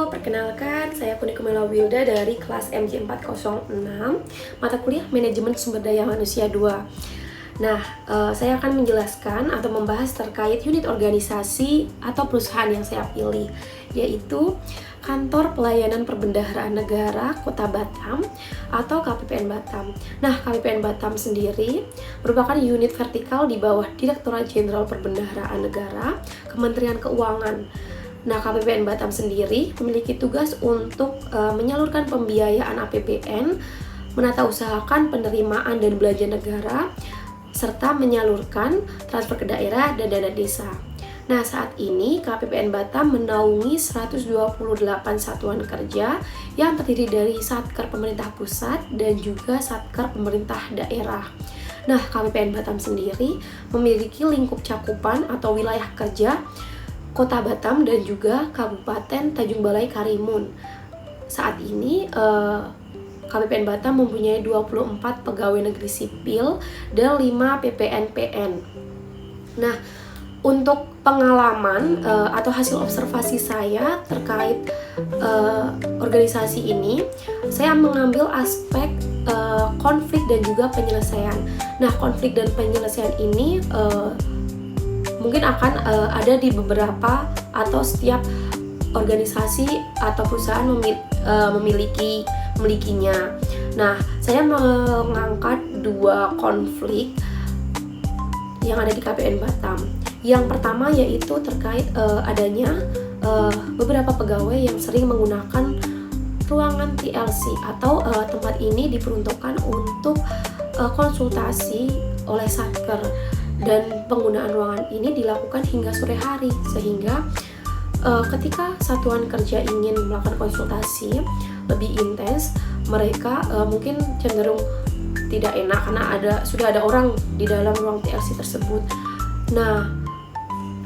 Perkenalkan, saya Kunikumela Wilda dari kelas MJ406, mata kuliah Manajemen Sumber Daya Manusia 2. Nah, saya akan menjelaskan atau membahas terkait unit organisasi atau perusahaan yang saya pilih, yaitu Kantor Pelayanan Perbendaharaan Negara Kota Batam atau KPPN Batam. Nah, KPPN Batam sendiri merupakan unit vertikal di bawah Direktorat Jenderal Perbendaharaan Negara, Kementerian Keuangan. Nah, KPPN Batam sendiri memiliki tugas untuk menyalurkan pembiayaan APBN, menata usahakan penerimaan dan belanja negara, serta menyalurkan transfer ke daerah dan dana desa. Nah, saat ini KPPN Batam menaungi 128 satuan kerja yang terdiri dari Satker Pemerintah Pusat dan juga Satker Pemerintah Daerah. Nah, KPPN Batam sendiri memiliki lingkup cakupan atau wilayah kerja Kota Batam dan juga Kabupaten Tanjung Balai Karimun. Saat ini KPPN Batam mempunyai 24 pegawai negeri sipil dan 5 PPNPN. Nah, untuk pengalaman atau hasil observasi saya terkait organisasi ini, saya mengambil aspek konflik dan juga penyelesaian. Nah, konflik dan penyelesaian ini mungkin akan ada di beberapa atau setiap organisasi atau perusahaan memilikinya. Nah, saya mengangkat 2 konflik yang ada di KPPN Batam. Yang pertama yaitu terkait adanya beberapa pegawai yang sering menggunakan ruangan TLC atau tempat ini diperuntukkan untuk konsultasi oleh Satker. Dan penggunaan ruangan ini dilakukan hingga sore hari, sehingga ketika satuan kerja ingin melakukan konsultasi lebih intens, mereka mungkin cenderung tidak enak karena sudah ada orang di dalam ruang TLC tersebut. Nah,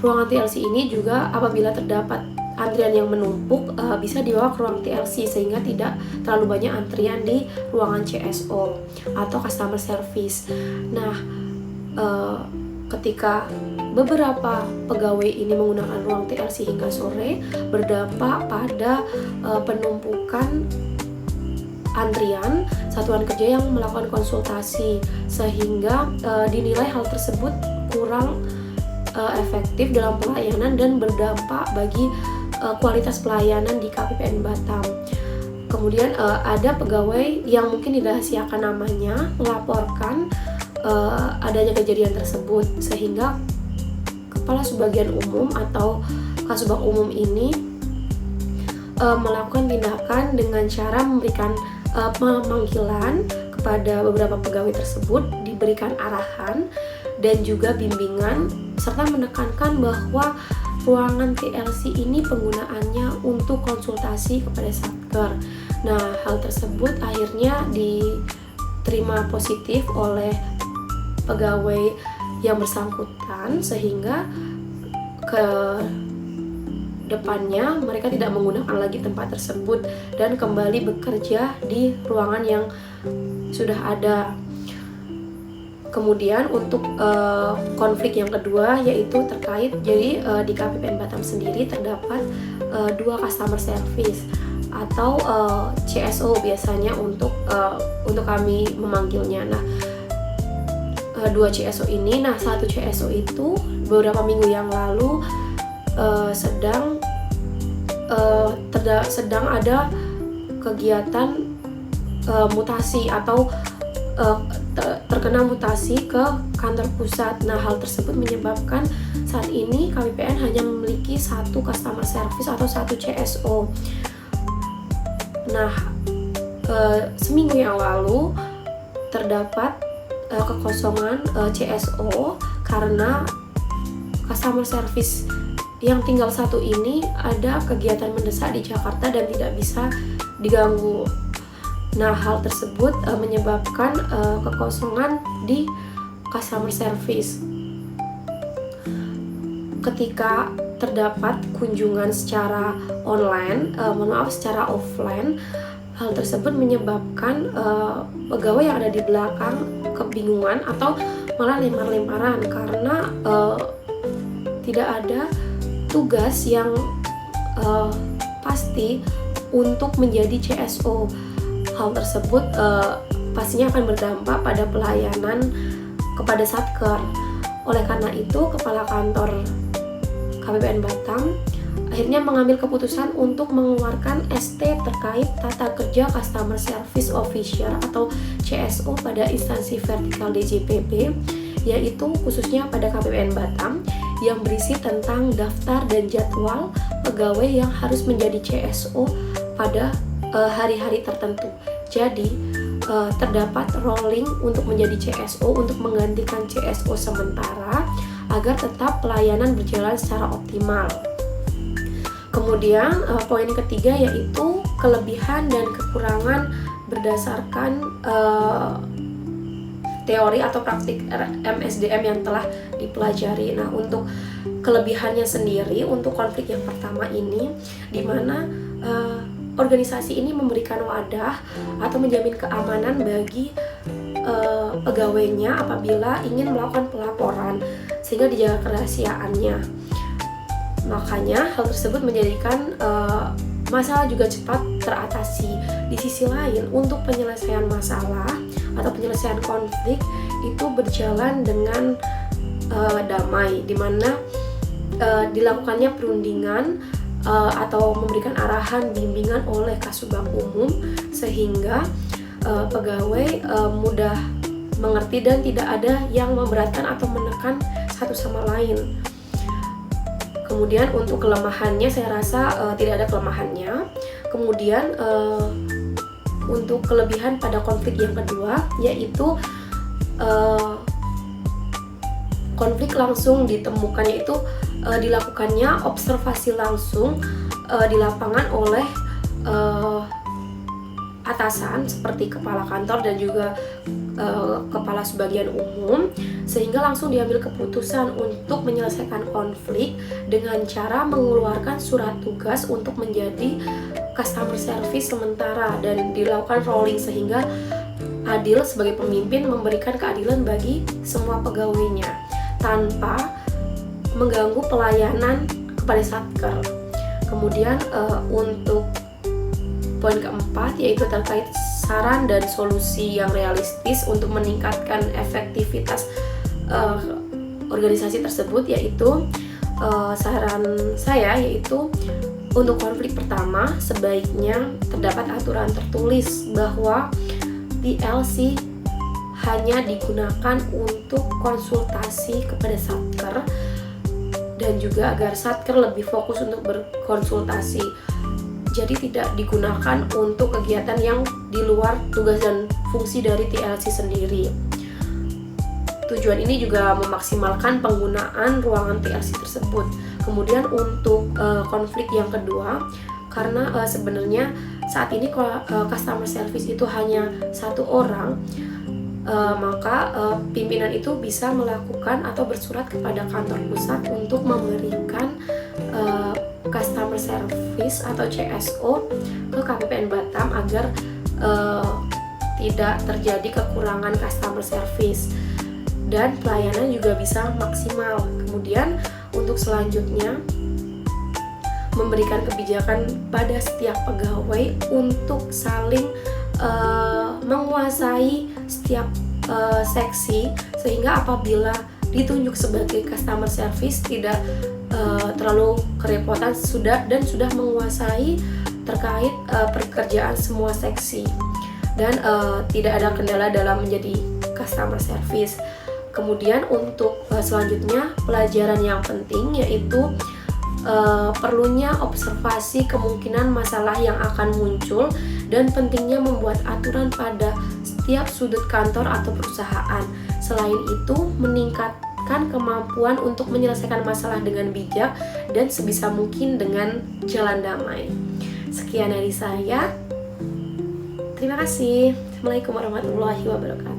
ruangan TLC ini juga apabila terdapat antrian yang menumpuk bisa dibawa ke ruang TLC sehingga tidak terlalu banyak antrian di ruangan CSO atau customer service. Nah, ketika beberapa pegawai ini menggunakan ruang TLC hingga sore, berdampak pada penumpukan antrian satuan kerja yang melakukan konsultasi, sehingga dinilai hal tersebut kurang efektif dalam pelayanan dan berdampak bagi kualitas pelayanan di KPPN Batam. Kemudian ada pegawai yang mungkin dirahasiakan namanya melaporkan adanya kejadian tersebut, sehingga Kepala Subbagian Umum atau Kasubag Umum ini melakukan tindakan dengan cara memberikan pemanggilan kepada beberapa pegawai tersebut, diberikan arahan dan juga bimbingan, serta menekankan bahwa ruangan TLC ini penggunaannya untuk konsultasi kepada Satker. Nah, hal tersebut akhirnya diterima positif oleh pegawai yang bersangkutan, sehingga ke depannya mereka tidak menggunakan lagi tempat tersebut dan kembali bekerja di ruangan yang sudah ada. Kemudian untuk konflik yang kedua yaitu terkait, jadi di KPPN Batam sendiri terdapat 2 customer service atau CSO biasanya untuk kami memanggilnya. Nah, 2 CSO ini, satu CSO itu beberapa minggu yang lalu sedang ada kegiatan mutasi atau terkena mutasi ke kantor pusat. Nah, hal tersebut menyebabkan saat ini KPPN hanya memiliki 1 customer service atau 1 CSO. Nah, seminggu yang lalu terdapat kekosongan CSO karena customer service yang tinggal 1 ini ada kegiatan mendesak di Jakarta dan tidak bisa diganggu. Nah, hal tersebut menyebabkan kekosongan di customer service. Ketika terdapat kunjungan secara online, secara offline, hal tersebut menyebabkan pegawai yang ada di belakang kebingungan atau malah lempar-lemparan karena tidak ada tugas yang pasti untuk menjadi CSO. Hal tersebut pastinya akan berdampak pada pelayanan kepada Satker. Oleh karena itu, Kepala Kantor KPPN Batam akhirnya mengambil keputusan untuk mengeluarkan ST terkait Tata Kerja Customer Service Officer atau CSO pada instansi vertikal DJPB, yaitu khususnya pada KPPN Batam, yang berisi tentang daftar dan jadwal pegawai yang harus menjadi CSO pada hari-hari tertentu. Jadi terdapat rolling untuk menjadi CSO untuk menggantikan CSO sementara agar tetap pelayanan berjalan secara optimal. Kemudian poin ketiga yaitu kelebihan dan kekurangan berdasarkan teori atau praktik MSDM yang telah dipelajari. Nah, untuk kelebihannya sendiri, untuk konflik yang pertama ini, di mana organisasi ini memberikan wadah atau menjamin keamanan bagi pegawainya apabila ingin melakukan pelaporan, sehingga dijaga kerahasiaannya. Makanya hal tersebut menjadikan masalah juga cepat teratasi. Di sisi lain, untuk penyelesaian masalah atau penyelesaian konflik itu berjalan dengan damai, di mana dilakukannya perundingan atau memberikan arahan bimbingan oleh Kasubag Umum, sehingga pegawai mudah mengerti dan tidak ada yang memberatkan atau menekan satu sama lain. Kemudian untuk kelemahannya, saya rasa tidak ada kelemahannya. Kemudian untuk kelebihan pada konflik yang kedua, yaitu konflik langsung ditemukan, yaitu dilakukannya observasi langsung di lapangan oleh atasan seperti kepala kantor dan juga kepala sebagian umum, sehingga langsung diambil keputusan untuk menyelesaikan konflik dengan cara mengeluarkan surat tugas untuk menjadi customer service sementara dan dilakukan rolling, sehingga adil sebagai pemimpin memberikan keadilan bagi semua pegawainya tanpa mengganggu pelayanan kepada Satker. Kemudian untuk poin keempat yaitu terkait saran dan solusi yang realistis untuk meningkatkan efektivitas organisasi tersebut, yaitu saran saya yaitu untuk konflik pertama sebaiknya terdapat aturan tertulis bahwa TLC hanya digunakan untuk konsultasi kepada Satker dan juga agar Satker lebih fokus untuk berkonsultasi. Jadi tidak digunakan untuk kegiatan yang di luar tugas dan fungsi dari TLC sendiri. Tujuan ini juga memaksimalkan penggunaan ruangan TLC tersebut. Kemudian untuk konflik yang kedua, karena sebenarnya saat ini customer service itu hanya satu orang, maka pimpinan itu bisa melakukan atau bersurat kepada kantor pusat untuk memberikan customer service atau CSO ke KPPN Batam agar tidak terjadi kekurangan customer service dan pelayanan juga bisa maksimal. Kemudian untuk selanjutnya memberikan kebijakan pada setiap pegawai untuk saling menguasai setiap seksi, sehingga apabila ditunjuk sebagai customer service tidak terlalu kerepotan dan sudah menguasai terkait pekerjaan semua seksi dan tidak ada kendala dalam menjadi customer service. Kemudian untuk selanjutnya pelajaran yang penting yaitu perlunya observasi kemungkinan masalah yang akan muncul dan pentingnya membuat aturan pada setiap sudut kantor atau perusahaan. Selain itu, meningkatkan kemampuan untuk menyelesaikan masalah dengan bijak dan sebisa mungkin dengan jalan damai. Sekian dari saya. Terima kasih. Assalamualaikum warahmatullahi wabarakatuh.